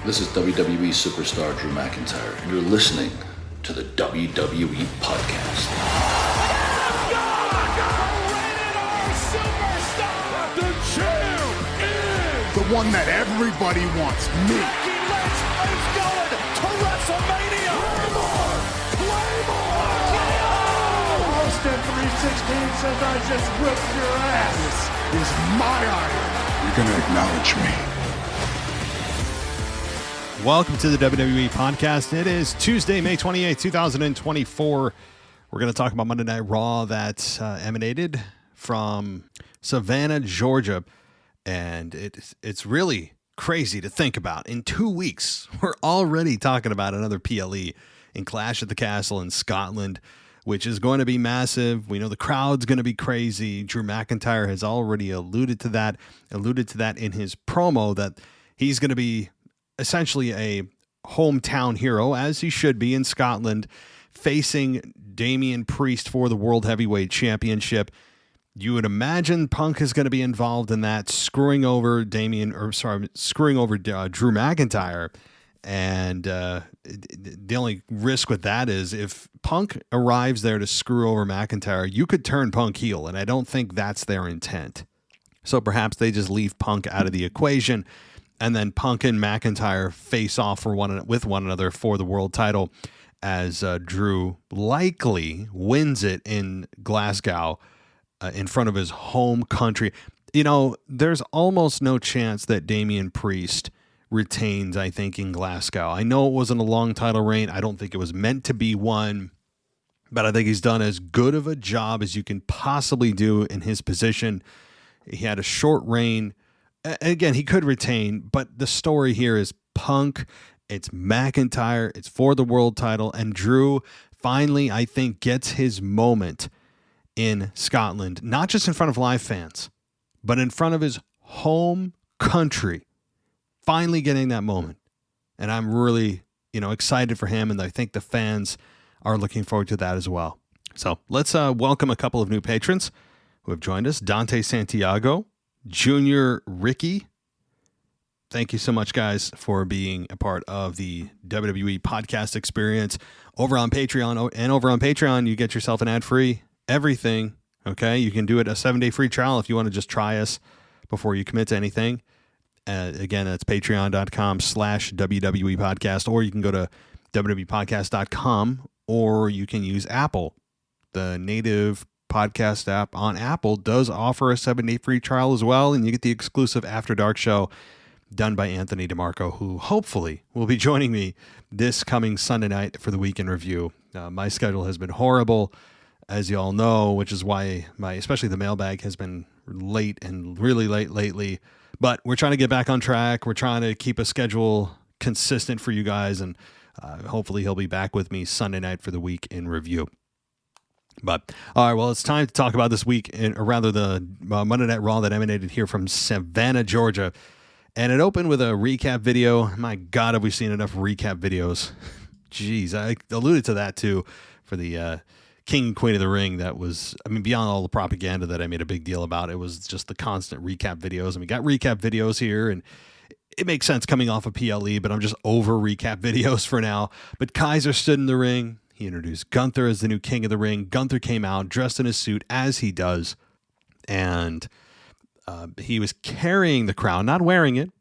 This is WWE superstar Drew McIntyre, and you're listening to the WWE Podcast. The champ is the one that everybody wants, me. Becky Lynch is going to WrestleMania. Claymore! Austin 316 says I just whipped your ass. This is my iron. You're going to acknowledge me. Welcome to the WWE Podcast. It is Tuesday, May 28, 2024. We're going to talk about Monday Night Raw that emanated from Savannah, Georgia. And it's really crazy to think about. In 2 weeks, we're already talking about another PLE in Clash at the Castle in Scotland, which is going to be massive. We know the crowd's going to be crazy. Drew McIntyre has already alluded to that in his promo, that he's going to be essentially a hometown hero, as he should be, in Scotland, facing Damian Priest for the World Heavyweight Championship. You would imagine Punk is going to be involved in that, screwing over Drew McIntyre. And the only risk with that is if Punk arrives there to screw over McIntyre, you could turn Punk heel, and I don't think that's their intent. So perhaps they just leave Punk out of the equation, and then Punk and McIntyre face off with one another for the world title, as Drew likely wins it in Glasgow in front of his home country. You know, there's almost no chance that Damian Priest retains, I think, in Glasgow. I know it wasn't a long title reign. I don't think it was meant to be one, but I think he's done as good of a job as you can possibly do in his position. He had a short reign. Again, he could retain, but the story here is Punk, it's McIntyre, it's for the world title, and Drew finally, I think, gets his moment in Scotland, not just in front of live fans, but in front of his home country, finally getting that moment. And I'm really, excited for him, and I think the fans are looking forward to that as well. So let's welcome a couple of new patrons who have joined us. Dante Santiago, Junior Ricky. Thank you so much, guys, for being a part of the WWE podcast experience over on Patreon. And over on Patreon, you get yourself an ad-free everything. Okay, you can do it a 7-day free trial if you want to just try us before you commit to anything. Again, that's patreon.com/WWE podcast, or you can go to WWEpodcast.com, or you can use Apple. The native podcast app on Apple does offer a 7-day free trial as well, and you get the exclusive After Dark show done by Anthony DeMarco, who hopefully will be joining me this coming Sunday night for the weekend review. My schedule has been horrible, as you all know, which is why especially the mailbag has been late and really late lately. But we're trying to get back on track. We're trying to keep a schedule consistent for you guys, and hopefully he'll be back with me Sunday night for the week in review. But all right, well, it's time to talk about this week, or rather the Monday Night Raw that emanated here from Savannah, Georgia. And it opened with a recap video. My God, have we seen enough recap videos? Jeez, I alluded to that too for the King and Queen of the Ring. That was, beyond all the propaganda that I made a big deal about, it was just the constant recap videos. And we got recap videos here, and it makes sense coming off of PLE, but I'm just over recap videos for now. But Kaiser stood in the ring. He introduced Gunther as the new King of the Ring. Gunther came out dressed in his suit, as he does, and he was carrying the crown, not wearing it.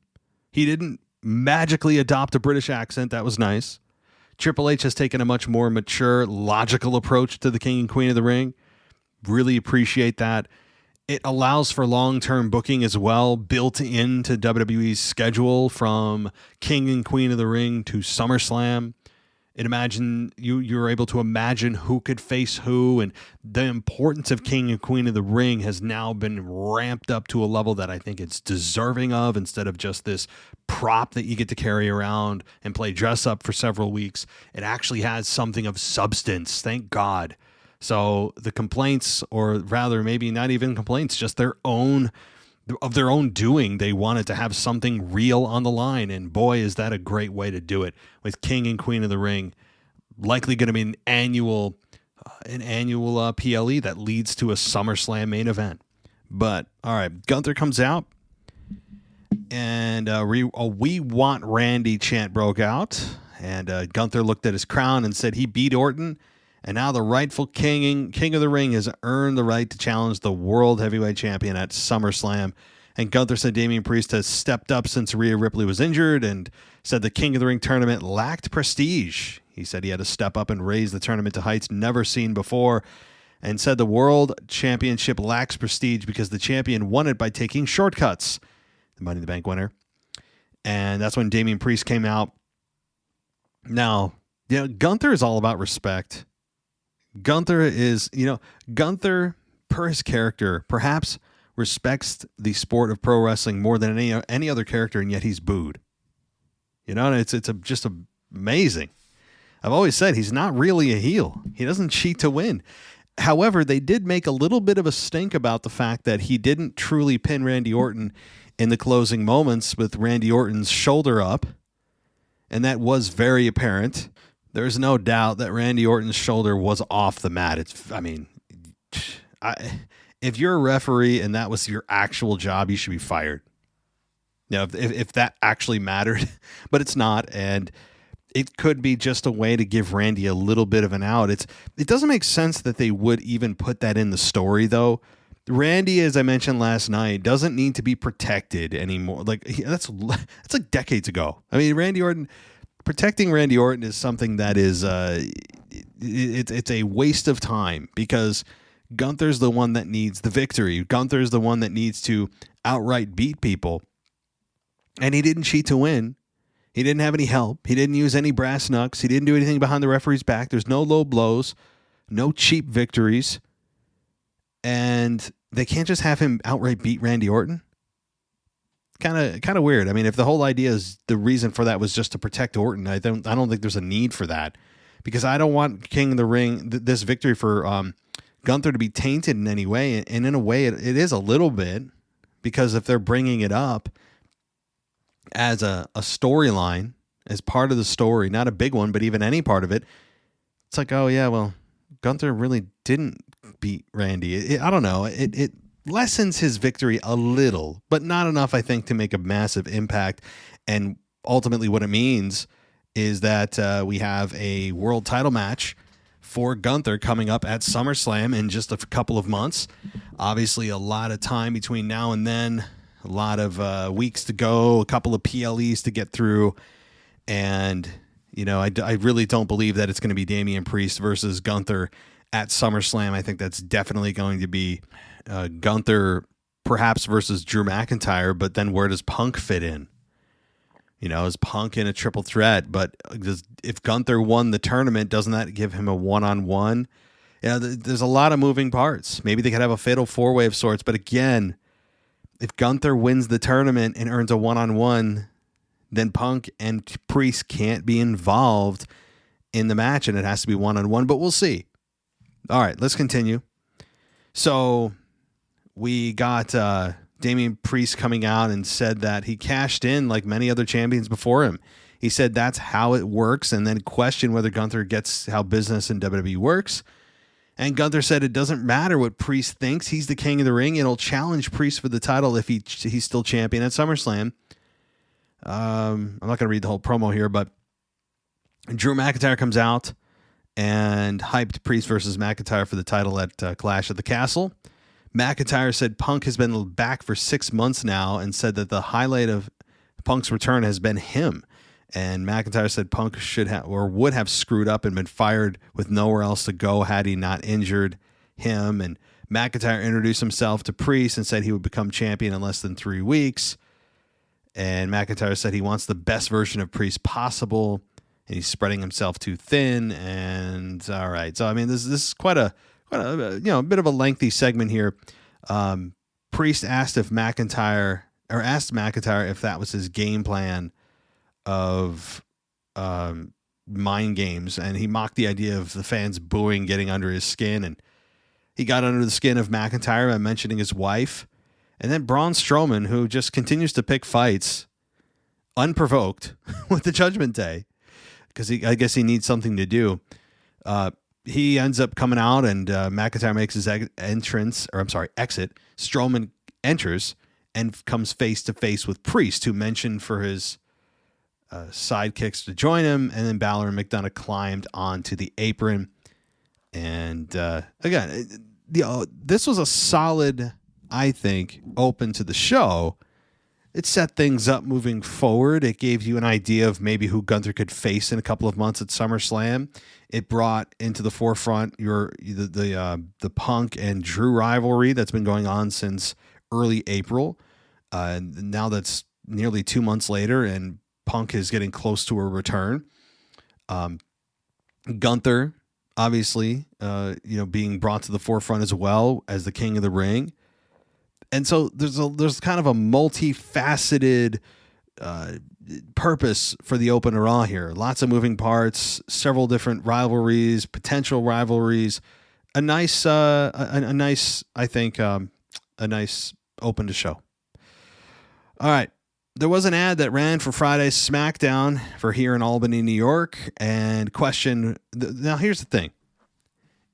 He didn't magically adopt a British accent. That was nice. Triple H has taken a much more mature, logical approach to the King and Queen of the Ring. Really appreciate that. It allows for long-term booking as well, built into WWE's schedule from King and Queen of the Ring to SummerSlam. And imagine you're able to imagine who could face who, and the importance of King and Queen of the Ring has now been ramped up to a level that I think it's deserving of, instead of just this prop that you get to carry around and play dress up for several weeks. It actually has something of substance, thank God. So the complaints, or rather maybe not even complaints, just their own doing, they wanted to have something real on the line, and boy, is that a great way to do it, with King and Queen of the Ring likely going to be an annual PLE that leads to a SummerSlam main event. But all right, Gunther comes out, and And we want Randy chant broke out. And Gunther looked at his crown and said he beat Orton. And now the rightful king of the ring has earned the right to challenge the world heavyweight champion at SummerSlam. And Gunther said Damian Priest has stepped up since Rhea Ripley was injured and said the King of the Ring tournament lacked prestige. He said he had to step up and raise the tournament to heights never seen before, and said the World Championship lacks prestige because the champion won it by taking shortcuts, the Money in the Bank winner. And that's when Damian Priest came out. Now, Gunther is all about respect. Gunther, per his character, perhaps respects the sport of pro wrestling more than any other character, and yet he's booed. And it's just amazing. I've always said he's not really a heel. He doesn't cheat to win. However, they did make a little bit of a stink about the fact that he didn't truly pin Randy Orton in the closing moments with Randy Orton's shoulder up, and that was very apparent. There's no doubt that Randy Orton's shoulder was off the mat. If you're a referee and that was your actual job, you should be fired. If that actually mattered, but it's not, and it could be just a way to give Randy a little bit of an out. It doesn't make sense that they would even put that in the story, though. Randy, as I mentioned last night, doesn't need to be protected anymore. That's like decades ago. I mean, protecting Randy Orton is something that is it's a waste of time, because Gunther's the one that needs the victory. Gunther's the one that needs to outright beat people. And he didn't cheat to win. He didn't have any help. He didn't use any brass knucks. He didn't do anything behind the referee's back. There's no low blows, no cheap victories. And they can't just have him outright beat Randy Orton. Kind of weird. I mean, if the whole idea is the reason for that was just to protect Orton, I don't think there's a need for that, because I don't want King of the Ring, this victory for Gunther, to be tainted in any way. And in a way, it is a little bit, because if they're bringing it up as a storyline, as part of the story, not a big one, but even any part of it, it's like, oh yeah, well, Gunther really didn't beat Randy. I don't know. It lessens his victory a little, but not enough, I think, to make a massive impact. And ultimately what it means is that we have a world title match for Gunther coming up at SummerSlam in just a couple of months. Obviously, a lot of time between now and then, a lot of weeks to go, a couple of PLEs to get through. And, I really don't believe that it's going to be Damian Priest versus Gunther at SummerSlam. I think that's definitely going to be Gunther perhaps versus Drew McIntyre, but then where does Punk fit in? Is Punk in a triple threat? But if Gunther won the tournament, doesn't that give him a one-on-one? There's a lot of moving parts. Maybe they could have a fatal four-way of sorts, but again, if Gunther wins the tournament and earns a one-on-one, then Punk and Priest can't be involved in the match, and it has to be one-on-one, but we'll see. All right, let's continue. So we got Damian Priest coming out and said that he cashed in like many other champions before him. He said that's how it works, and then questioned whether Gunther gets how business in WWE works. And Gunther said it doesn't matter what Priest thinks. He's the King of the Ring, and he'll challenge Priest for the title if he's still champion at SummerSlam. I'm not going to read the whole promo here, but Drew McIntyre comes out and hyped Priest versus McIntyre for the title at Clash at the Castle. McIntyre said Punk has been back for 6 months now, and said that the highlight of Punk's return has been him. And McIntyre said Punk should have or would have screwed up and been fired with nowhere else to go had he not injured him. And McIntyre introduced himself to Priest and said he would become champion in less than 3 weeks. And McIntyre said he wants the best version of Priest possible, and he's spreading himself too thin. And all right, so I mean, this is quite a bit of a lengthy segment here. Priest asked McIntyre if that was his game plan of mind games, and he mocked the idea of the fans booing getting under his skin, and he got under the skin of McIntyre by mentioning his wife. And then Braun Strowman, who just continues to pick fights unprovoked with the Judgment Day, because I guess he needs something to do. He ends up coming out, and McIntyre makes his exit. Strowman enters, and comes face to face with Priest, who mentioned for his sidekicks to join him. And then Balor and McDonough climbed onto the apron. And again, this was a solid, I think, open to the show. It set things up moving forward. It gave you an idea of maybe who Gunther could face in a couple of months at SummerSlam. It brought into the forefront the Punk and Drew rivalry that's been going on since early April. Now that's nearly 2 months later, and Punk is getting close to a return. Gunther, obviously, being brought to the forefront as well as the King of the Ring. And so there's kind of a multifaceted purpose for the Open Raw here. Lots of moving parts, several different rivalries, potential rivalries. A nice open to show. All right. There was an ad that ran for Friday's SmackDown for here in Albany, New York, and now here's the thing.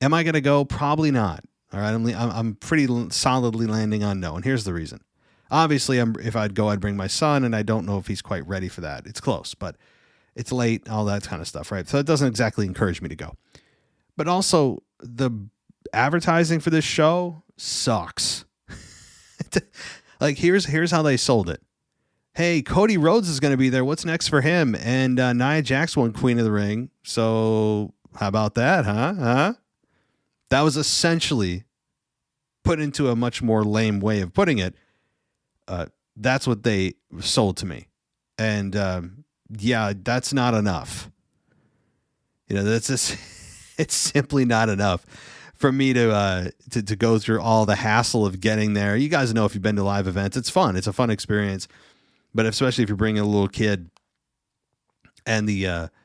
Am I going to go? Probably not. All right, I'm pretty solidly landing on no, and here's the reason. Obviously, if I'd go, I'd bring my son, and I don't know if he's quite ready for that. It's close, but it's late, all that kind of stuff, right? So it doesn't exactly encourage me to go. But also, the advertising for this show sucks. Like, here's how they sold it. Hey, Cody Rhodes is going to be there. What's next for him? And Nia Jax won Queen of the Ring. So how about that, huh? That was essentially put into a much more lame way of putting it. That's what they sold to me. And that's not enough. It's simply not enough for me to go through all the hassle of getting there. You guys know if you've been to live events, it's fun. It's a fun experience. But especially if you're bringing a little kid, and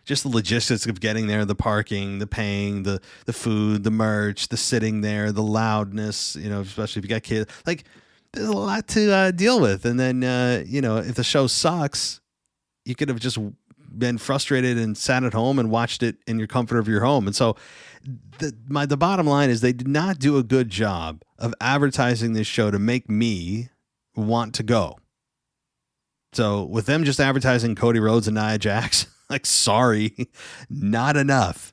just the logistics of getting there, the parking, the paying, the food, the merch, the sitting there, the loudness, especially if you got kids, like there's a lot to deal with. And then, if the show sucks, you could have just been frustrated and sat at home and watched it in your comfort of your home. And so the bottom line is they did not do a good job of advertising this show to make me want to go. So with them just advertising Cody Rhodes and Nia Jax, like, sorry, not enough.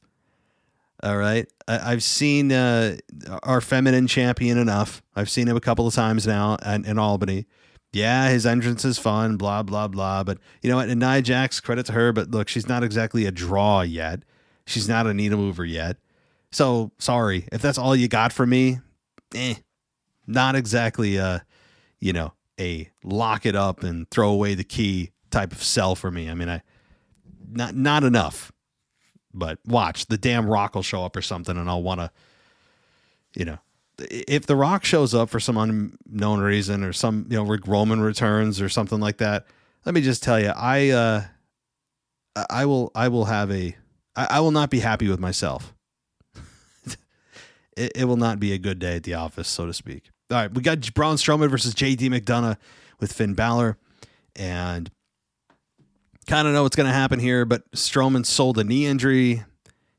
All right. I've seen our feminine champion enough. I've seen him a couple of times now in Albany. Yeah, his entrance is fun, blah, blah, blah. But you know what? And Nia Jax, credit to her, but look, she's not exactly a draw yet. She's not a needle mover yet. So sorry. If that's all you got for me, not exactly a lock it up and throw away the key type of sell for me. I mean, not enough. But watch, the damn Rock will show up or something, and I'll want to, if the Rock shows up for some unknown reason, or some, Rick Roman returns or something like that, let me just tell you, I will not be happy with myself. It will not be a good day at the office, so to speak. All right, we got Braun Strowman versus JD McDonough with Finn Balor, and kind of know what's going to happen here, but Strowman sold a knee injury.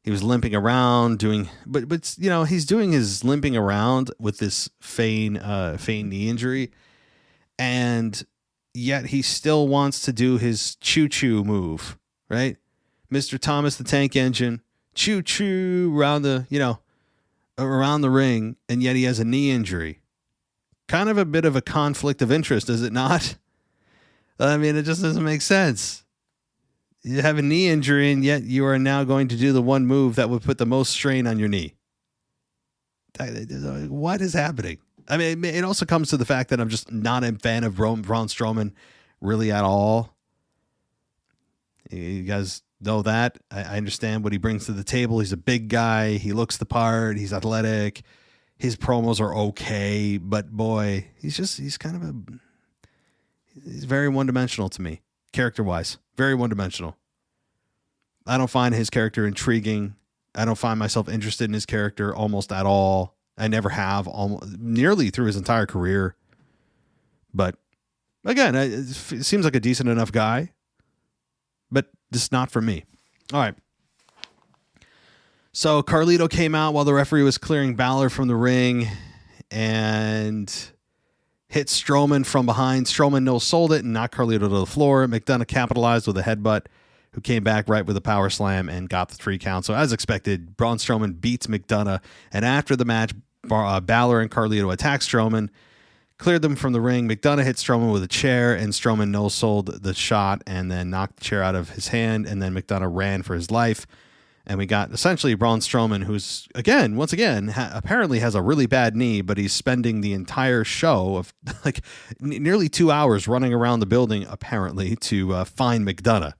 He was limping around but he's doing his limping around with this feign knee injury, and yet he still wants to do his choo-choo move, right? Mr. Thomas the Tank Engine, choo-choo around the ring, and yet he has a knee injury. Kind of a bit of a conflict of interest, is it not? I mean, it just doesn't make sense. You have a knee injury, and yet you are now going to do the one move that would put the most strain on your knee. What is happening? I mean, it also comes to the fact that I'm just not a fan of Braun Strowman really at all. You guys know that. I understand what he brings to the table. He's a big guy. He looks the part. He's athletic. His promos are okay, but boy, he's very one-dimensional to me, character-wise. Very one-dimensional. I don't find his character intriguing. I don't find myself interested in his character almost at all. I never have, nearly through his entire career. But again, it seems like a decent enough guy, but just not for me. All right. So Carlito came out while the referee was clearing Balor from the ring, and hit Stroman from behind. Stroman no-sold it and knocked Carlito to the floor. McDonough capitalized with a headbutt, who came back right with a power slam and got the 3 count. So as expected, Braun Strowman beats McDonough. And after the match, Balor and Carlito attacked Stroman, cleared them from the ring. McDonough hit Stroman with a chair, and Stroman no-sold the shot and then knocked the chair out of his hand. And then McDonough ran for his life. And we got essentially Braun Strowman, who's, once again, apparently has a really bad knee, but he's spending the entire show of like nearly 2 hours running around the building, apparently, to find McDonough.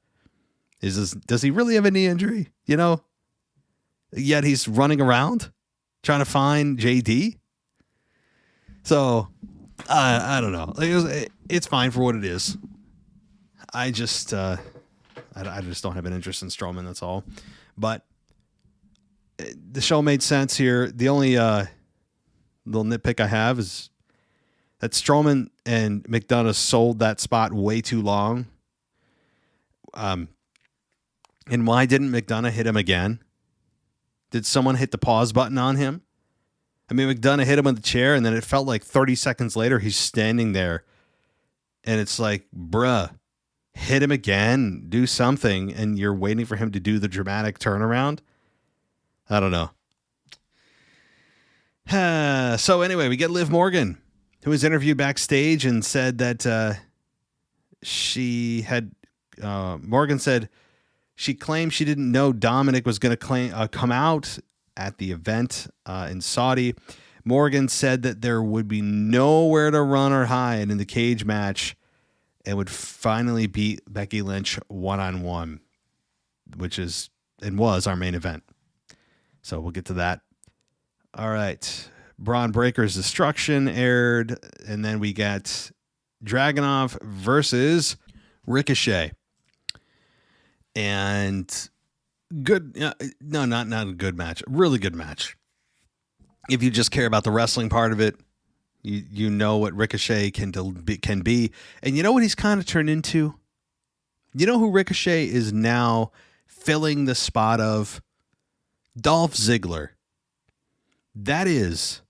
Does he really have a knee injury? Yet he's running around trying to find JD. So I don't know. It's fine for what it is. I just don't have an interest in Strowman. That's all. But the show made sense here. The only little nitpick I have is that Stroman and McDonough sold that spot way too long. And why didn't McDonough hit him again? Did someone hit the pause button on him? I mean, McDonough hit him with the chair, and then it felt like 30 seconds later, he's standing there. And it's like, bruh, hit him again, do something, and you're waiting for him to do the dramatic turnaround. I don't know. So anyway, we get Liv Morgan, who was interviewed backstage and said that Morgan said she claimed she didn't know Dominic was going to come out at the event in Saudi. Morgan said that there would be nowhere to run or hide in the cage match and would finally beat Becky Lynch one-on-one, which is and was our main event. So we'll get to that. All right. Braun Breaker's Destruction aired, and then we got Dragunov versus Ricochet. And good, no, not a good match. A really good match. If you just care about the wrestling part of it, you know what Ricochet can be. And you know what he's kind of turned into? You know who Ricochet is now filling the spot of? Dolph Ziggler. That is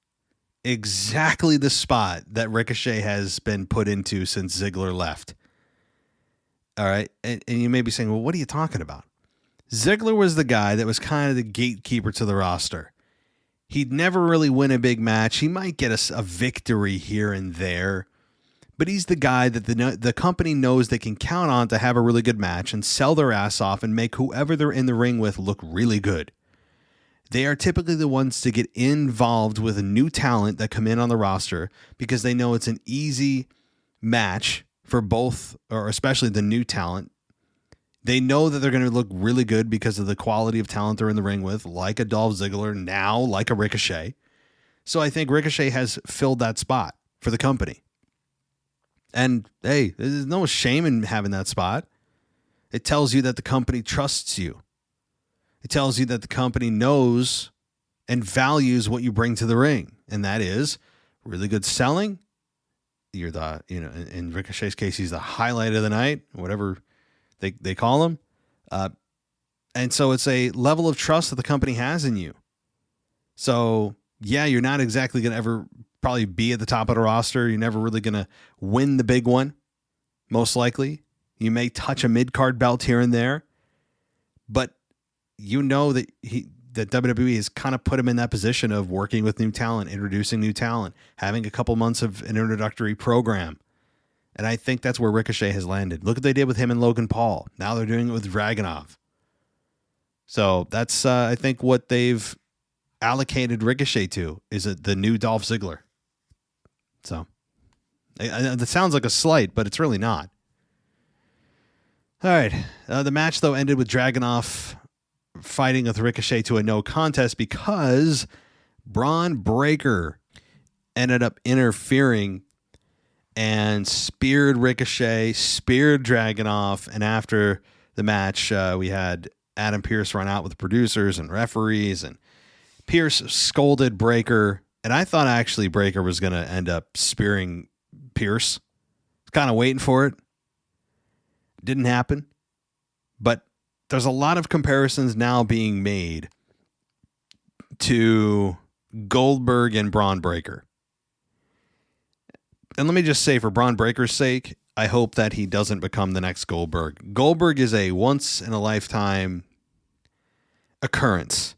exactly the spot that Ricochet has been put into since Ziggler left. All right. And you may be saying, well, what are you talking about? Ziggler was the guy that was kind of the gatekeeper to the roster. He'd never really win a big match. He might get a victory here and there, but he's the guy that the company knows they can count on to have a really good match and sell their ass off and make whoever they're in the ring with look really good. They are typically the ones to get involved with a new talent that come in on the roster because they know it's an easy match for both, or especially the new talent. They know that they're going to look really good because of the quality of talent they're in the ring with, like a Dolph Ziggler, now like a Ricochet. So I think Ricochet has filled that spot for the company. And hey, there's no shame in having that spot. It tells you that the company trusts you. It tells you that the company knows and values what you bring to the ring. And that is really good selling. You're in Ricochet's case, he's the highlight of the night, whatever they call him. And so it's a level of trust that the company has in you. So yeah, you're not exactly going to ever probably be at the top of the roster. You're never really going to win the big one. Most likely you may touch a mid-card belt here and there, but you know that that WWE has kind of put him in that position of working with new talent, introducing new talent, having a couple months of an introductory program. And I think that's where Ricochet has landed. Look what they did with him and Logan Paul. Now they're doing it with Dragunov. So that's, I think, what they've allocated Ricochet to is the new Dolph Ziggler. So that sounds like a slight, but it's really not. All right. The match, though, ended with Dragunov fighting with Ricochet to a no contest because Braun Breaker ended up interfering and speared Ricochet, speared Dragunov, and after the match, we had Adam Pearce run out with the producers and referees, and Pearce scolded Breaker, and I thought actually Breaker was going to end up spearing Pearce. Kind of waiting for it. Didn't happen, but there's a lot of comparisons now being made to Goldberg and Braun Breaker. And let me just say, for Braun Breaker's sake, I hope that he doesn't become the next Goldberg. Goldberg is a once-in-a-lifetime occurrence.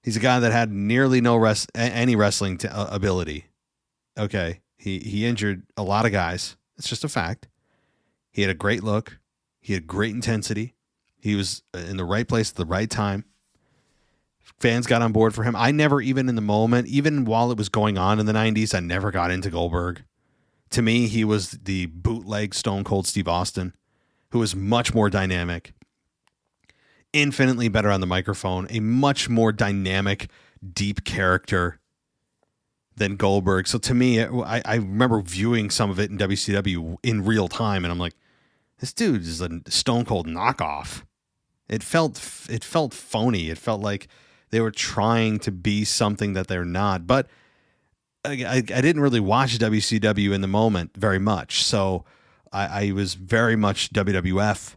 He's a guy that had nearly no any wrestling ability. Okay, he injured a lot of guys. It's just a fact. He had a great look. He had great intensity. He was in the right place at the right time. Fans got on board for him. I never, even in the moment, even while it was going on in the 90s, I never got into Goldberg. To me, he was the bootleg Stone Cold Steve Austin, who was much more dynamic, infinitely better on the microphone, a much more dynamic, deep character than Goldberg. So to me, I remember viewing some of it in WCW in real time, and I'm like, this dude is a Stone Cold knockoff. It felt phony. It felt like they were trying to be something that they're not. But I didn't really watch WCW in the moment very much. So I was very much WWF,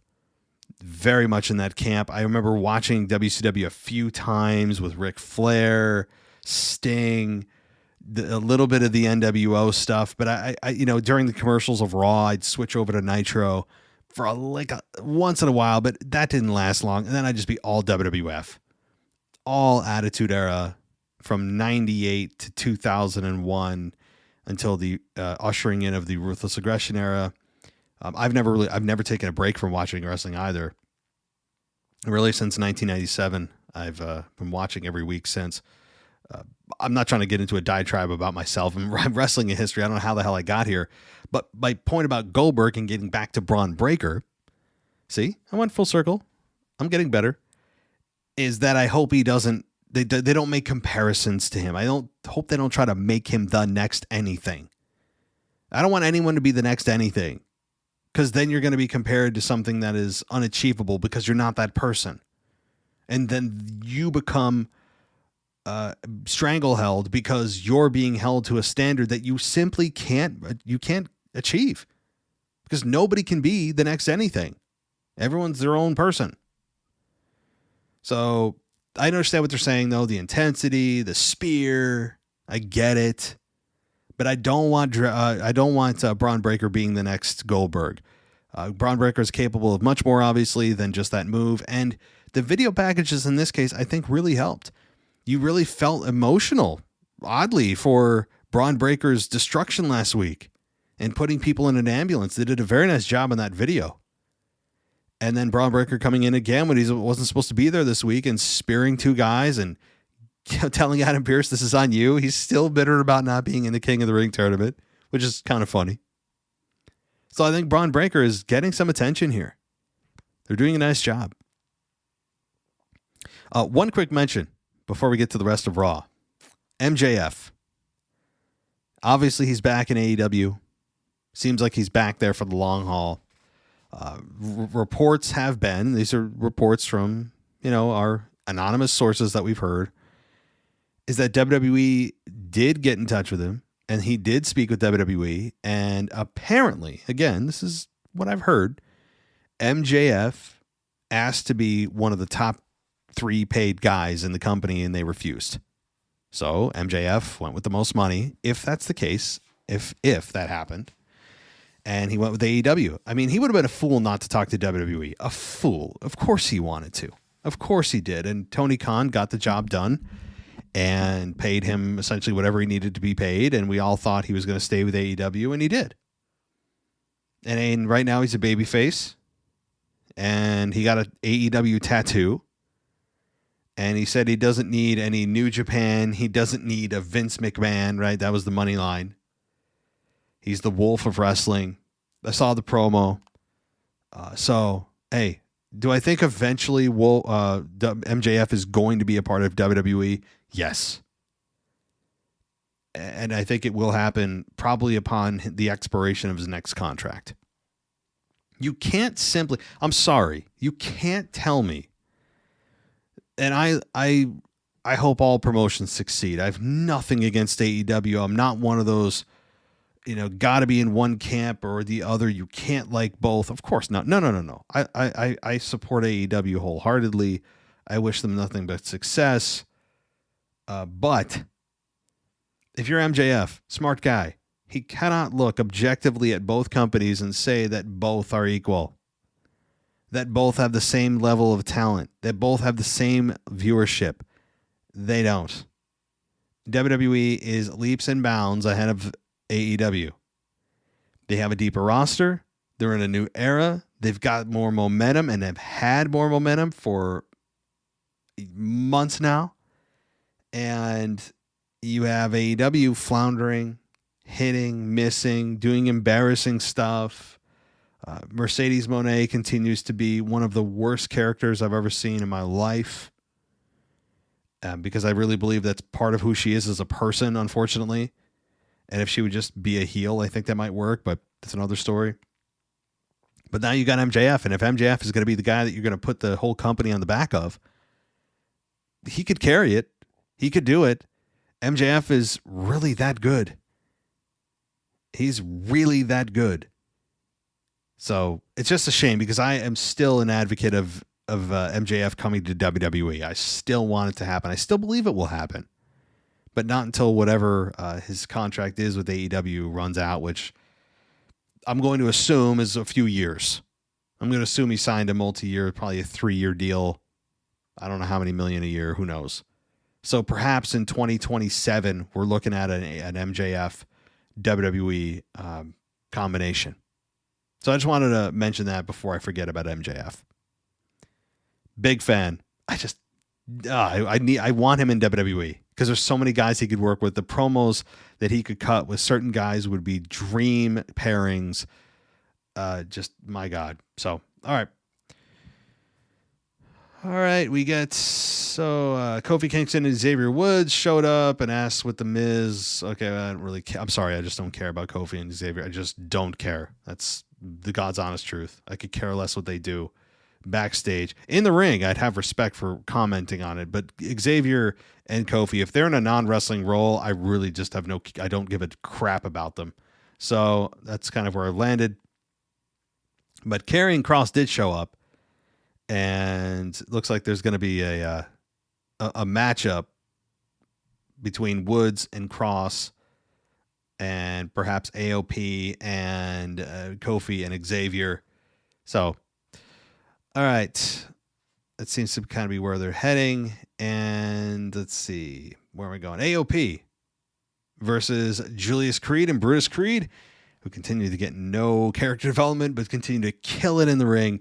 very much in that camp. I remember watching WCW a few times with Ric Flair, Sting, a little bit of the NWO stuff. But I during the commercials of Raw, I'd switch over to Nitro for once in a while, but that didn't last long. And then I'd just be all WWF, all Attitude Era from 98 to 2001 until the ushering in of the Ruthless Aggression Era. I've never taken a break from watching wrestling either. Really, since 1997, I've been watching every week since. I'm not trying to get into a diatribe about myself and wrestling in history. I don't know how the hell I got here. But my point about Goldberg and getting back to Braun Breaker, see, I went full circle. I'm getting better. Is that I hope he doesn't, they don't make comparisons to him. I hope they don't try to make him the next anything. I don't want anyone to be the next anything, because then you're going to be compared to something that is unachievable because you're not that person. And then you become strangleheld because you're being held to a standard that you simply can't achieve, because nobody can be the next anything. Everyone's their own person. So I understand what they're saying, though. The intensity, the spear, I get it, but I don't want Braun Breaker being the next Goldberg. Braun Breaker is capable of much more, obviously, than just that move. And the video packages in this case, I think, really helped. You really felt emotional, oddly, for Braun Breaker's destruction last week and putting people in an ambulance. They did a very nice job on that video. And then Braun Breaker coming in again when he wasn't supposed to be there this week and spearing two guys and telling Adam Pearce, this is on you. He's still bitter about not being in the King of the Ring tournament, which is kind of funny. So I think Braun Breaker is getting some attention here. They're doing a nice job. One quick mention before we get to the rest of Raw. MJF. Obviously, he's back in AEW. Seems like he's back there for the long haul. Reports have been, these are reports from, our anonymous sources that we've heard, is that WWE did get in touch with him and he did speak with WWE. And apparently, again, this is what I've heard, MJF asked to be one of the top 3 paid guys in the company and they refused. So MJF went with the most money, if that's the case, if that happened. And he went with AEW. I mean, he would have been a fool not to talk to WWE. A fool. Of course he wanted to. Of course he did. And Tony Khan got the job done and paid him essentially whatever he needed to be paid. And we all thought he was going to stay with AEW, and he did. And right now he's a babyface. And he got an AEW tattoo. And he said he doesn't need any New Japan. He doesn't need a Vince McMahon, right? That was the money line. He's the wolf of wrestling. I saw the promo. So, hey, do I think eventually MJF is going to be a part of WWE? Yes. And I think it will happen probably upon the expiration of his next contract. You can't simply, I'm sorry, you can't tell me. And I hope all promotions succeed. I have nothing against AEW. I'm not one of those, got to be in one camp or the other. You can't like both. Of course not. No. I support AEW wholeheartedly. I wish them nothing but success. But if you're MJF, smart guy, He cannot look objectively at both companies and say that both are equal, that both have the same level of talent, that both have the same viewership. They don't. WWE is leaps and bounds ahead of AEW. They have a deeper roster. They're in a new era. They've got more momentum and have had more momentum for months now. And you have AEW floundering, hitting, missing, doing embarrassing stuff. Mercedes Moné continues to be one of the worst characters I've ever seen in my life. Because I really believe that's part of who she is as a person, unfortunately. And if she would just be a heel, I think that might work, but that's another story. But now you got MJF, and if MJF is going to be the guy that you're going to put the whole company on the back of, he could carry it. He could do it. MJF is really that good. He's really that good. So it's just a shame because I am still an advocate of MJF coming to WWE. I still want it to happen. I still believe it will happen. But not until whatever his contract is with AEW runs out, which I'm going to assume is a few years. I'm going to assume he signed a multi-year, probably a 3-year deal. I don't know how many million a year. Who knows? So perhaps in 2027, we're looking at an MJF WWE combination. So I just wanted to mention that before I forget about MJF. Big fan. I want him in WWE because there's so many guys he could work with. The promos that he could cut with certain guys would be dream pairings. Just my God. So, all right. We get Kofi Kingston and Xavier Woods showed up and asked with the Miz. Okay, I don't really care. I'm sorry. I just don't care about Kofi and Xavier. I just don't care. That's the God's honest truth. I could care less what they do backstage. In the ring, I'd have respect for commenting on it, but Xavier and Kofi, if they're in a non-wrestling role, I really just I don't give a crap about them. So that's kind of where I landed. But Karrion Kross did show up, and it looks like there's going to be a matchup between Woods and Kross, and perhaps AOP and Kofi and Xavier. So, all right. That seems to kind of be where they're heading. And let's see. Where are we going? AOP versus Julius Creed and Brutus Creed, who continue to get no character development, but continue to kill it in the ring.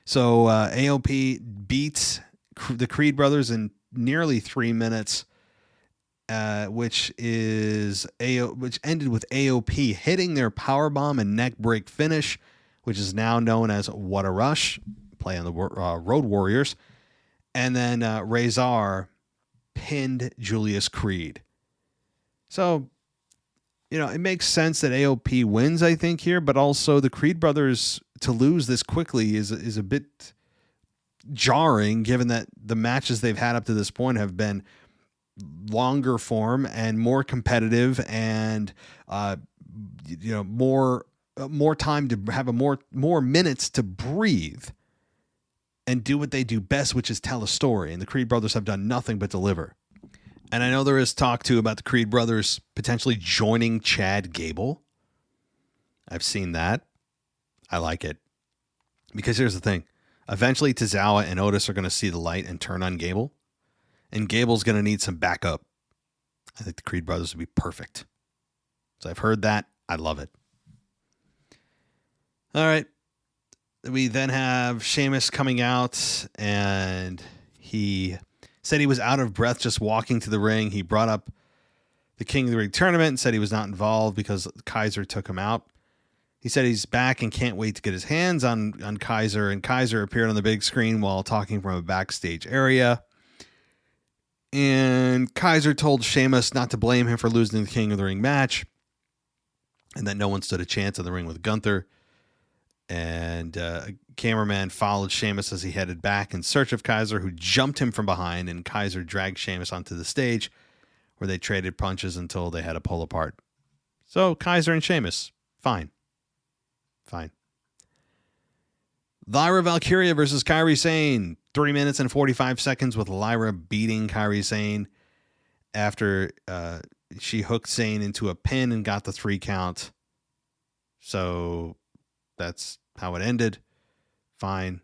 So AOP beats the Creed brothers in nearly 3 minutes, which ended with AOP hitting their powerbomb and neck break finish, which is now known as What a Rush, play on the Road Warriors. And then Razor pinned Julius Creed. So, it makes sense that AOP wins, I think, here, but also the Creed brothers to lose this quickly is a bit jarring, given that the matches they've had up to this point have been longer form and more competitive and more time to have more minutes to breathe and do what they do best, which is tell a story. And the Creed brothers have done nothing but deliver. And I know there is talk too about the Creed brothers potentially joining Chad Gable. I've seen that. I like it. Because here's the thing. Eventually Tozawa and Otis are going to see the light and turn on Gable. And Gable's going to need some backup. I think the Creed brothers would be perfect. So I've heard that. I love it. All right. We then have Sheamus coming out, and he said he was out of breath just walking to the ring. He brought up the King of the Ring tournament and said he was not involved because Kaiser took him out. He said he's back and can't wait to get his hands on Kaiser, and Kaiser appeared on the big screen while talking from a backstage area. And Kaiser told Sheamus not to blame him for losing the King of the Ring match, and that no one stood a chance in the ring with Gunther. And a cameraman followed Sheamus as he headed back in search of Kaiser, who jumped him from behind, and Kaiser dragged Sheamus onto the stage where they traded punches until they had to pull apart. So Kaiser and Sheamus, fine. Lyra Valkyria versus Kairi Sane. 3 minutes and 45 seconds with Lyra beating Kairi Sane after she hooked Zayn into a pin and got the 3 count. So that's how it ended. Fine.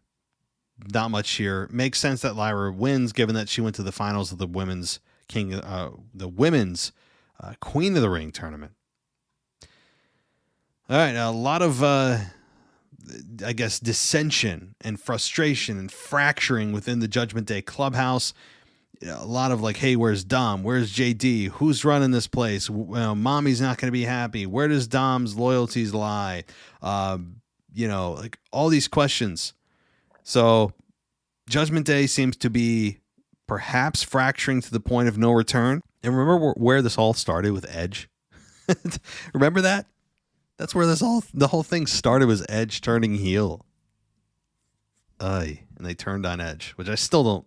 Not much here. Makes sense that Lyra wins, given that she went to the finals of the women's Queen of the Ring tournament. All right, a lot of, I guess, dissension and frustration and fracturing within the Judgment Day clubhouse. A lot of like, hey, where's Dom? Where's JD? Who's running this place? Mommy's not going to be happy. Where does Dom's loyalties lie? Like all these questions. So Judgment Day seems to be perhaps fracturing to the point of no return. And remember where this all started with Edge? Remember that? That's where the whole thing started, was Edge turning heel. And they turned on Edge, which I still don't,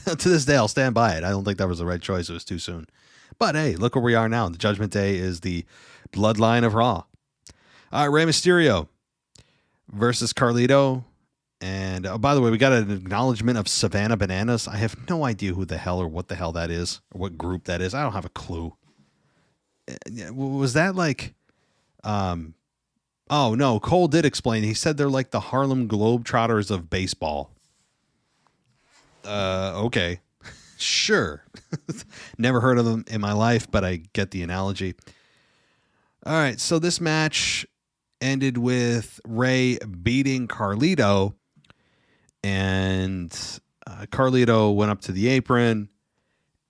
to this day, I'll stand by it. I don't think that was the right choice. It was too soon. But hey, look where we are now. The Judgment Day is the bloodline of Raw. Rey Mysterio versus Carlito. And by the way, we got an acknowledgement of Savannah Bananas. I have no idea who the hell or what the hell that is, or what group that is. I don't have a clue. Was that like... Oh, no, Cole did explain. He said they're like the Harlem Globetrotters of baseball. Okay. Sure. Never heard of them in my life, but I get the analogy. All right, so this match ended with Rey beating Carlito, and Carlito went up to the apron,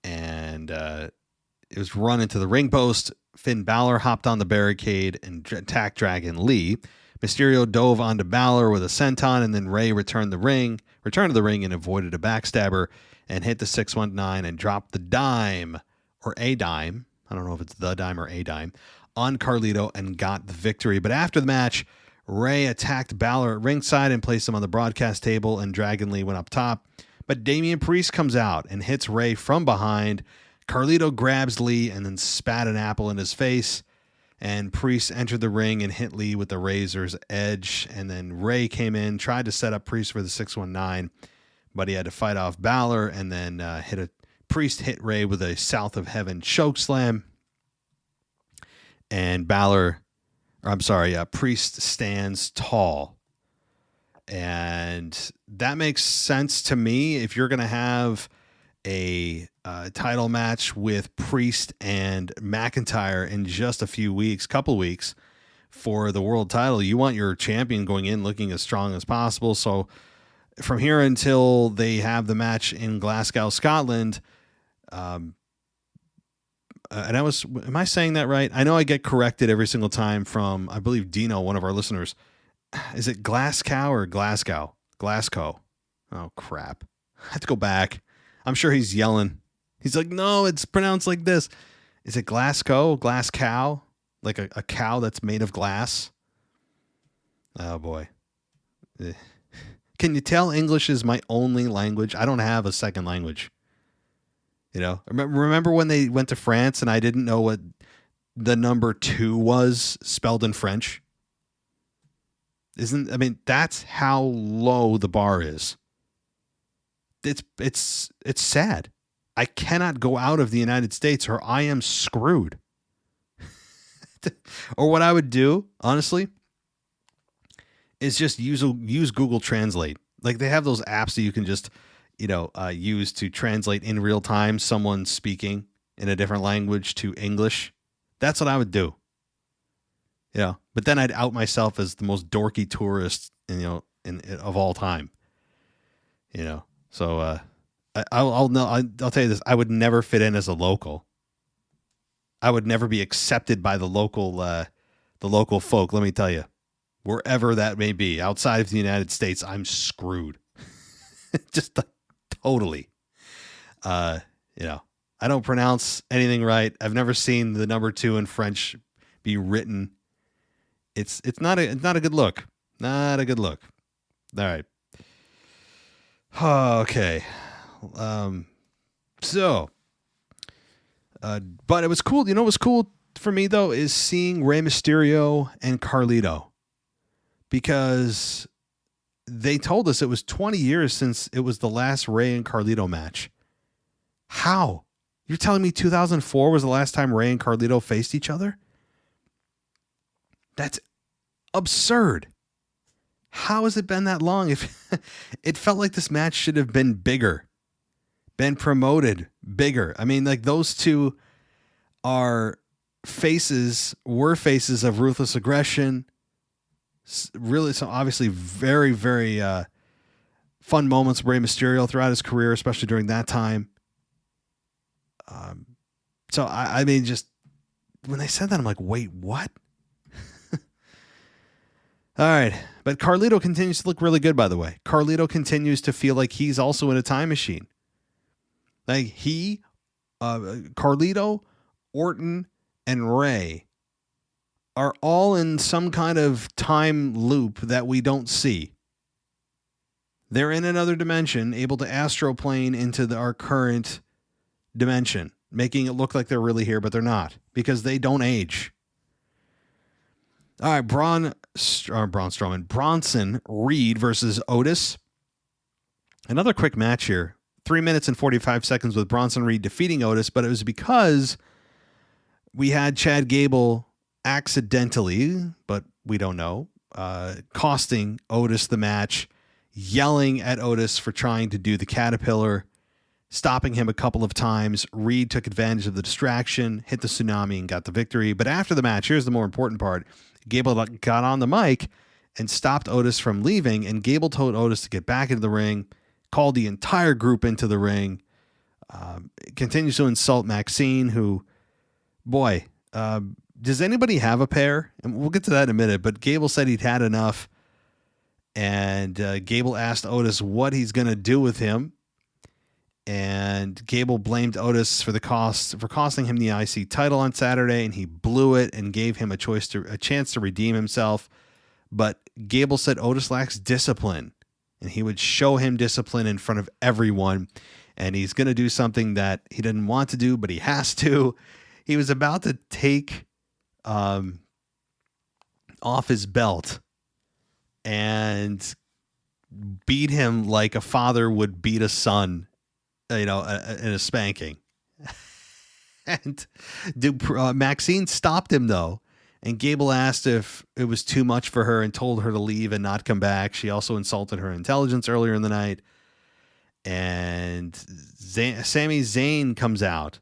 and it was run into the ring post. Finn Balor hopped on the barricade and attacked Dragon Lee. Mysterio dove onto Balor with a senton, and then Rey returned to the ring and avoided a backstabber and hit the 619 and dropped the dime, or a dime. I don't know if it's the dime or a dime, on Carlito and got the victory. But after the match, Rey attacked Balor at ringside and placed him on the broadcast table, and Dragon Lee went up top. But Damian Priest comes out and hits Rey from behind. Carlito grabs Lee and then spat an apple in his face, and Priest entered the ring and hit Lee with the Razor's Edge. And then Rey came in, tried to set up Priest for the 619, but he had to fight off Balor, and then Priest hit Rey with a South of Heaven chokeslam. And Priest stands tall. And that makes sense to me. If you're going to have a title match with Priest and McIntyre in just a couple weeks for the world title, you want your champion going in looking as strong as possible. So from here until they have the match in Glasgow, Scotland, am I saying that right? I know I get corrected every single time from, I believe, Dino, one of our listeners. Is it Glasgow or Glasgow? Glasgow. Oh, crap. I have to go back. I'm sure he's yelling. He's like, no, it's pronounced like this. Is it Glasgow? Glasgow? Like a cow that's made of glass? Oh, boy. Can you tell English is my only language? I don't have a second language. You know, remember when they went to France and I didn't know what the number 2 was spelled in French? That's how low the bar is. It's sad. I cannot go out of the United States or I am screwed. Or what I would do, honestly, is just use Google Translate. Like they have those apps that you can just, use to translate in real time someone speaking in a different language to English. That's what I would do. Yeah, but then I'd out myself as the most dorky tourist, of all time. So I'll tell you this: I would never fit in as a local. I would never be accepted by the local folk. Let me tell you, wherever that may be, outside of the United States, I'm screwed. Just totally. I don't pronounce anything right. I've never seen the number 2 in French be written. It's not a good look. Not a good look. All right. Okay. But it was cool. You know what was cool for me, though, is seeing Rey Mysterio and Carlito. Because they told us it was 20 years since it was the last Rey and Carlito match. How? You're telling me 2004 was the last time Rey and Carlito faced each other? That's absurd. How has it been that long? If it felt like this match should have been bigger, been promoted bigger. I mean, like, those two were faces of ruthless aggression. Really, so obviously very, very fun moments with Rey Mysterio throughout his career, especially during that time. So I mean, just when they said that, I'm like, wait, what? All right. But Carlito continues to look really good, by the way. Carlito continues to feel like he's also in a time machine. Like Carlito, Orton, and Rey are all in some kind of time loop that we don't see. They're in another dimension, able to astroplane into our current dimension, making it look like they're really here, but they're not, because they don't age. All right, Bronson Reed versus Otis. Another quick match here. 3 minutes and 45 seconds with Bronson Reed defeating Otis, but it was because we had Chad Gable accidentally, but we don't know, costing Otis the match, yelling at Otis for trying to do the caterpillar, stopping him a couple of times. Reed took advantage of the distraction, hit the tsunami, and got the victory. But after the match, here's the more important part. Gable got on the mic and stopped Otis from leaving, and Gable told Otis to get back into the ring, called the entire group into the ring, continues to insult Maxine, who, boy, does anybody have a pair? And we'll get to that in a minute, but Gable said he'd had enough, and Gable asked Otis what he's going to do with him, and Gable blamed Otis for costing him the IC title on Saturday, and he blew it and gave him a chance to redeem himself. But Gable said Otis lacks discipline, and he would show him discipline in front of everyone, and he's going to do something that he didn't want to do, but he has to. He was about to take off his belt and beat him like a father would beat a son, in a spanking. And Maxine stopped him, though, and Gable asked if it was too much for her and told her to leave and not come back. She also insulted her intelligence earlier in the night. And Sami Zayn comes out,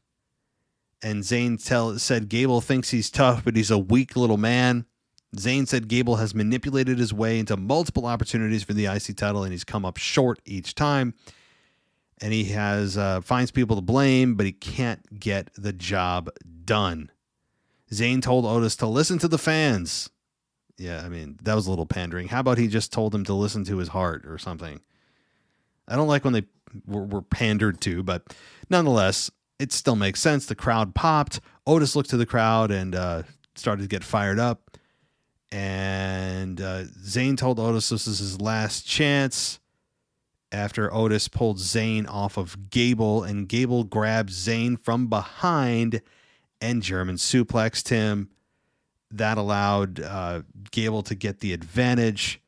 and Zayn said Gable thinks he's tough, but he's a weak little man. Zayn said Gable has manipulated his way into multiple opportunities for the IC title, and he's come up short each time. And he finds people to blame, but he can't get the job done. Zayn told Otis to listen to the fans. Yeah, I mean, that was a little pandering. How about he just told him to listen to his heart or something? I don't like when they were pandered to, but nonetheless, it still makes sense. The crowd popped. Otis looked to the crowd and started to get fired up. And Zayn told Otis this is his last chance after Otis pulled Zayn off of Gable, and Gable grabbed Zayn from behind and German suplexed him. That allowed Gable to get the advantage,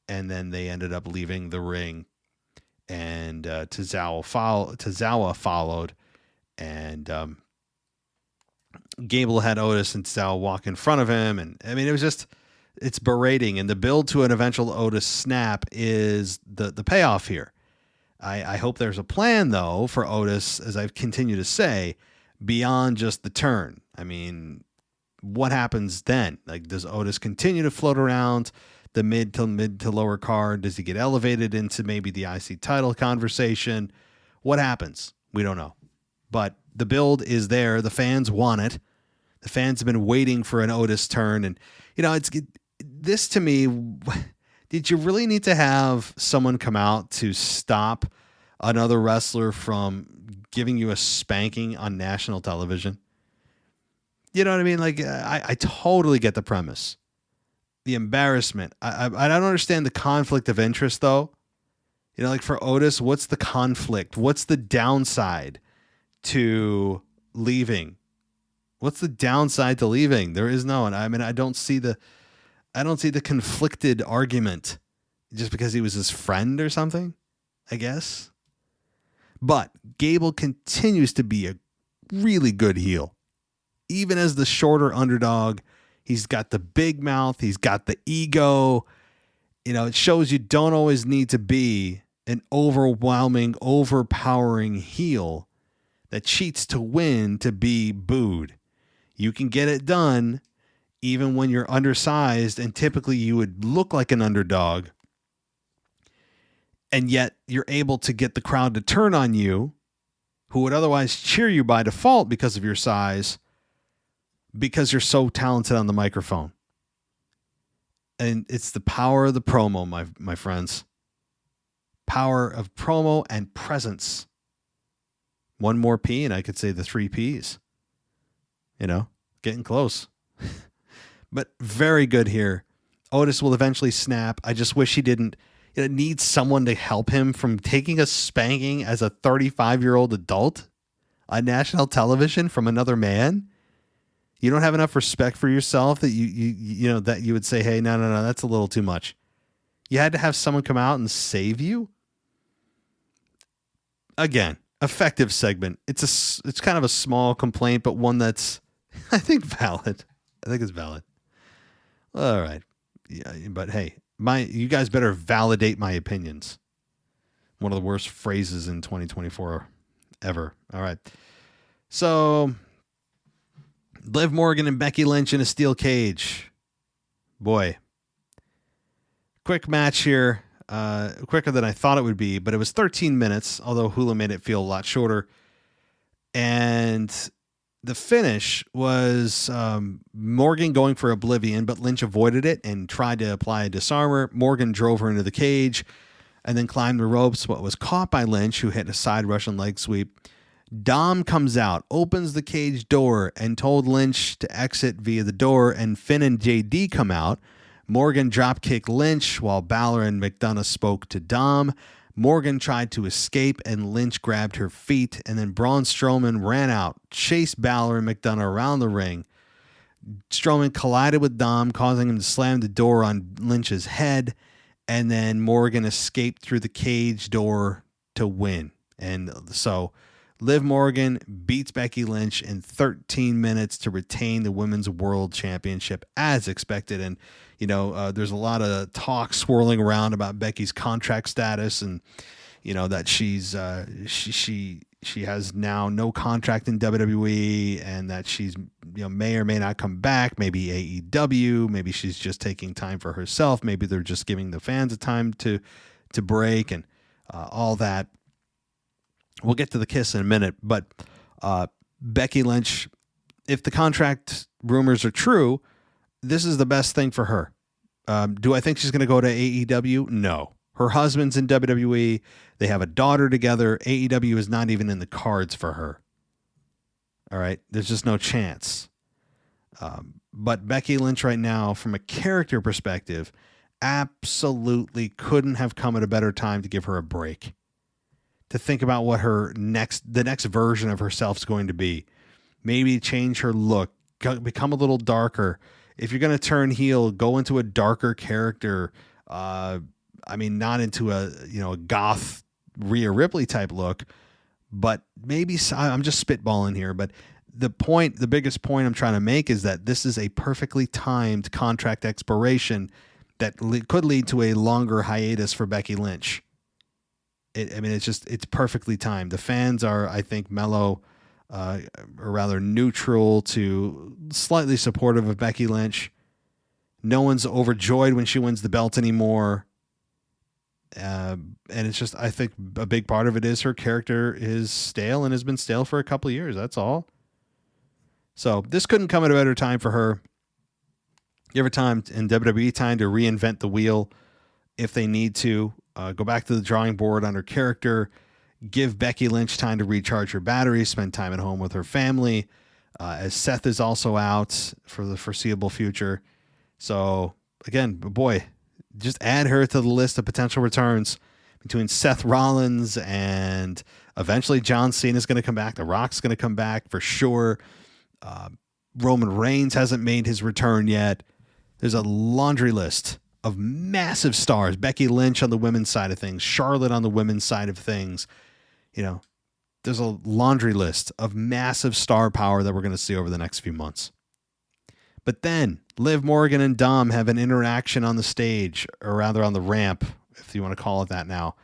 and then they ended up leaving the ring. And Tozawa followed, and Gable had Otis and Tozawa walk in front of him, and I mean, it's berating, and the build to an eventual Otis snap is the payoff here. I hope there's a plan, though, for Otis, as I've continued to say, beyond just the turn. I mean, what happens then? Like, does Otis continue to float around the mid to lower card? Does he get elevated into maybe the IC title conversation? What happens? We don't know. But the build is there. The fans want it. The fans have been waiting for an Otis turn. And, this to me, did you really need to have someone come out to stop another wrestler from giving you a spanking on national television? You know what I mean? Like, I totally get the premise. The embarrassment. I don't understand the conflict of interest, though. Like for Otis, what's the conflict? What's the downside to leaving? What's the downside to leaving? There is no one. I mean, I don't see the conflicted argument just because he was his friend or something, I guess. But Gable continues to be a really good heel. Even as the shorter underdog, he's got the big mouth. He's got the ego. It shows you don't always need to be an overwhelming, overpowering heel that cheats to win to be booed. You can get it done even when you're undersized, and typically you would look like an underdog, and yet you're able to get the crowd to turn on you, who would otherwise cheer you by default because of your size, because you're so talented on the microphone. And it's the power of the promo, my friends. Power of promo and presence. One more P and I could say the 3 Ps. Getting close. But very good here. Otis will eventually snap. I just wish he didn't. It needs someone to help him from taking a spanking as a 35-year-old adult on national television from another man. You don't have enough respect for yourself that that you would say, hey, no, that's a little too much. You had to have someone come out and save you. Again, effective segment. It's kind of a small complaint, but one that's, I think, valid. I think it's valid. All right. Yeah, but hey, you guys better validate my opinions. One of the worst phrases in 2024 ever. All right. So Liv Morgan and Becky Lynch in a steel cage. Boy. Quick match here. Quicker than I thought it would be, but it was 13 minutes, although Hulu made it feel a lot shorter. And the finish was Morgan going for Oblivion, but Lynch avoided it and tried to apply a disarmer. Morgan drove her into the cage and then climbed the ropes, but was caught by Lynch, who hit a side Russian leg sweep. Dom comes out, opens the cage door, and told Lynch to exit via the door, and Finn and JD come out. Morgan dropkicked Lynch while Balor and McDonough spoke to Dom. Morgan tried to escape, and Lynch grabbed her feet, and then Braun Strowman ran out, chased Balor and McDonough around the ring. Strowman collided with Dom, causing him to slam the door on Lynch's head, and then Morgan escaped through the cage door to win. And so Liv Morgan beats Becky Lynch in 13 minutes to retain the Women's World Championship as expected. And, there's a lot of talk swirling around about Becky's contract status and, that she's she has now no contract in WWE and that she's, may or may not come back. Maybe AEW, maybe she's just taking time for herself. Maybe they're just giving the fans a time to break and all that. We'll get to the kiss in a minute, but Becky Lynch, if the contract rumors are true, this is the best thing for her. Do I think she's going to go to AEW? No. Her husband's in WWE. They have a daughter together. AEW is not even in the cards for her. All right. There's just no chance. But Becky Lynch right now, from a character perspective, absolutely couldn't have come at a better time to give her a break. To think about what the next version of herself is going to be. Maybe change her look, become a little darker. If you're going to turn heel, go into a darker character. Not into a goth Rhea Ripley type look, but maybe I'm just spitballing here. But the biggest point I'm trying to make is that this is a perfectly timed contract expiration that could lead to a longer hiatus for Becky Lynch. It's perfectly timed. The fans are, I think, mellow, or rather neutral to slightly supportive of Becky Lynch. No one's overjoyed when she wins the belt anymore. And it's just, I think a big part of it is her character is stale and has been stale for a couple of years. That's all. So this couldn't come at a better time for her. Give her time in WWE time to reinvent the wheel if they need to. Go back to the drawing board on her character. Give Becky Lynch time to recharge her batteries, spend time at home with her family, as Seth is also out for the foreseeable future. So, again, boy, just add her to the list of potential returns between Seth Rollins and eventually John Cena is going to come back. The Rock's going to come back for sure. Roman Reigns hasn't made his return yet. There's a laundry list of massive stars. Becky Lynch on the women's side of things, Charlotte on the women's side of things. there's a laundry list of massive star power that we're going to see over the next few months. But then Liv Morgan and Dom have an interaction on the stage, or rather on the ramp, if you want to call it that now.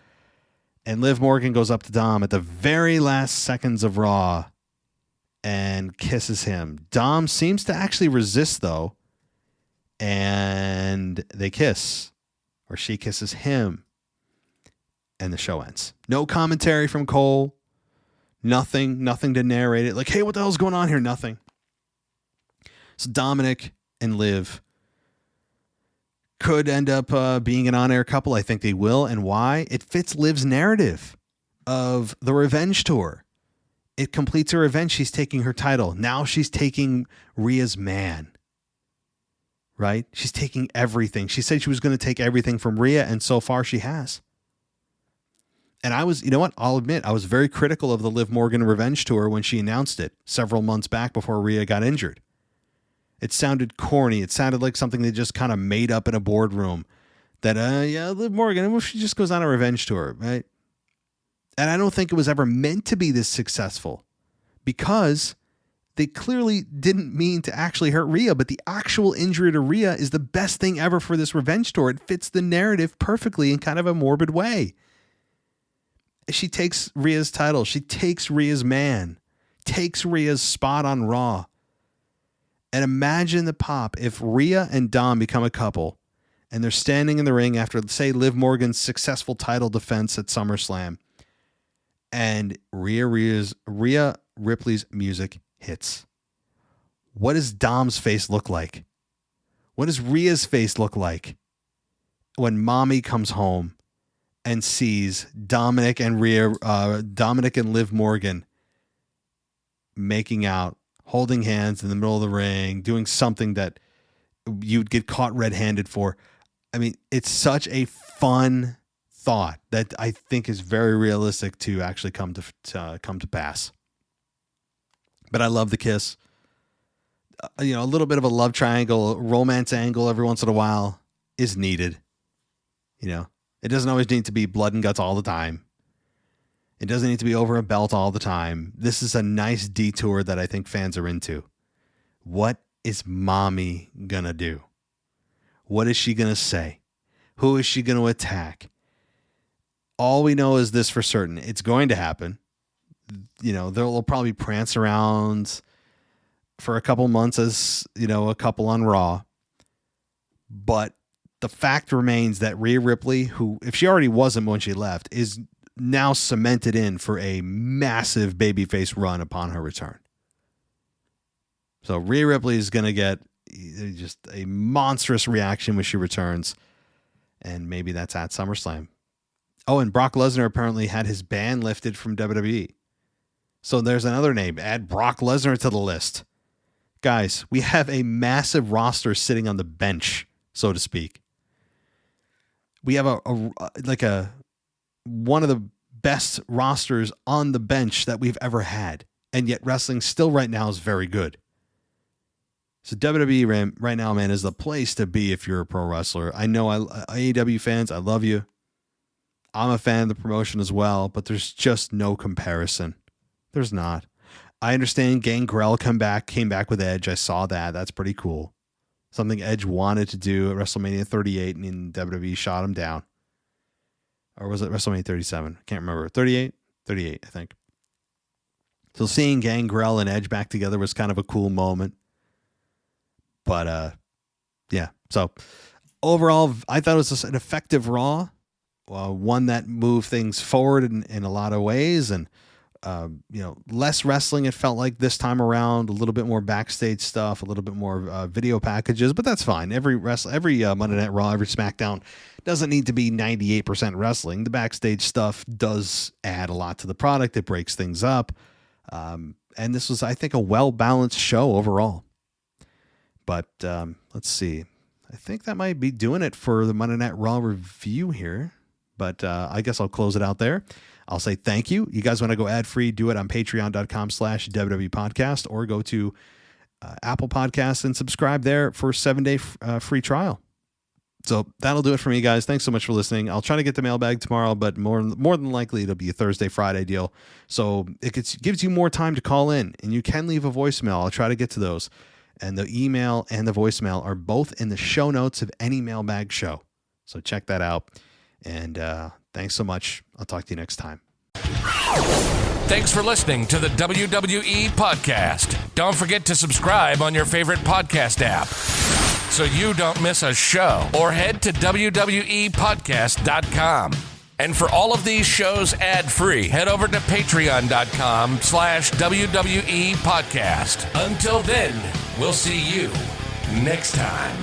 And Liv Morgan goes up to Dom at the very last seconds of Raw and kisses him. Dom seems to actually resist, though, and they kiss, or she kisses him, and the show ends. No commentary from Cole. Nothing to narrate it. Like, hey, what the hell's going on here? Nothing. So Dominic and Liv could end up being an on-air couple. I think they will. And why? It fits Liv's narrative of the revenge tour. It completes her revenge. She's taking her title. Now she's taking Rhea's man. Right? She's taking everything. She said she was going to take everything from Rhea, and so far she has. And I was, you know what? I'll admit, I was very critical of the Liv Morgan revenge tour when she announced it several months back before Rhea got injured. It sounded corny. It sounded like something they just kind of made up in a boardroom. That, Liv Morgan, she just goes on a revenge tour, right? And I don't think it was ever meant to be this successful, because they clearly didn't mean to actually hurt Rhea, but the actual injury to Rhea is the best thing ever for this revenge tour. It fits the narrative perfectly in kind of a morbid way. She takes Rhea's title. She takes Rhea's man, takes Rhea's spot on Raw. And imagine the pop if Rhea and Dom become a couple and they're standing in the ring after, say, Liv Morgan's successful title defense at SummerSlam, and Rhea Ripley's music hits. What does Dom's face look like? What does Rhea's face look like when mommy comes home and sees Dominic and Liv Morgan making out, holding hands in the middle of the ring, doing something that you'd get caught red-handed for? I mean, it's such a fun thought that I think is very realistic to actually come to pass. But I love the kiss. A little bit of a love triangle, romance angle every once in a while is needed. It doesn't always need to be blood and guts all the time. It doesn't need to be over a belt all the time. This is a nice detour that I think fans are into. What is mommy gonna do? What is she gonna say? Who is she gonna attack? All we know is this for certain. It's going to happen. They'll probably prance around for a couple months as, a couple on Raw. But the fact remains that Rhea Ripley, who, if she already wasn't when she left, is now cemented in for a massive babyface run upon her return. So Rhea Ripley is going to get just a monstrous reaction when she returns. And maybe that's at SummerSlam. Oh, and Brock Lesnar apparently had his ban lifted from WWE. So there's another name. Add Brock Lesnar to the list. Guys, we have a massive roster sitting on the bench, so to speak. We have one of the best rosters on the bench that we've ever had. And yet wrestling still right now is very good. So WWE right now, man, is the place to be if you're a pro wrestler. I know AEW fans, I love you. I'm a fan of the promotion as well, but there's just no comparison. There's not. I understand Gangrel came back with Edge. I saw that. That's pretty cool. Something Edge wanted to do at WrestleMania 38, and WWE shot him down. Or was it WrestleMania 37? I can't remember. 38? 38, I think. So seeing Gangrel and Edge back together was kind of a cool moment. But, yeah. So overall, I thought it was just an effective Raw. One that moved things forward in a lot of ways, and less wrestling. It felt like this time around, a little bit more backstage stuff, a little bit more video packages, but that's fine. Every Monday Night Raw, every SmackDown doesn't need to be 98% wrestling. The backstage stuff does add a lot to the product. It breaks things up, and this was, I think, a well balanced show overall. But let's see. I think that might be doing it for the Monday Night Raw review here. But I guess I'll close it out there. I'll say thank you. You guys want to go ad-free, do it on patreon.com/WWE podcast, or go to Apple Podcasts and subscribe there for a 7-day free trial. So that'll do it for me, guys. Thanks so much for listening. I'll try to get the mailbag tomorrow, but more than likely it'll be a Thursday, Friday deal. So it gives you more time to call in, and you can leave a voicemail. I'll try to get to those. And the email and the voicemail are both in the show notes of any mailbag show. So check that out. And thanks so much. I'll talk to you next time. Thanks for listening to the WWE Podcast. Don't forget to subscribe on your favorite podcast app so you don't miss a show, or head to WWEpodcast.com. And for all of these shows ad-free, head over to patreon.com/WWE Podcast. Until then, we'll see you next time.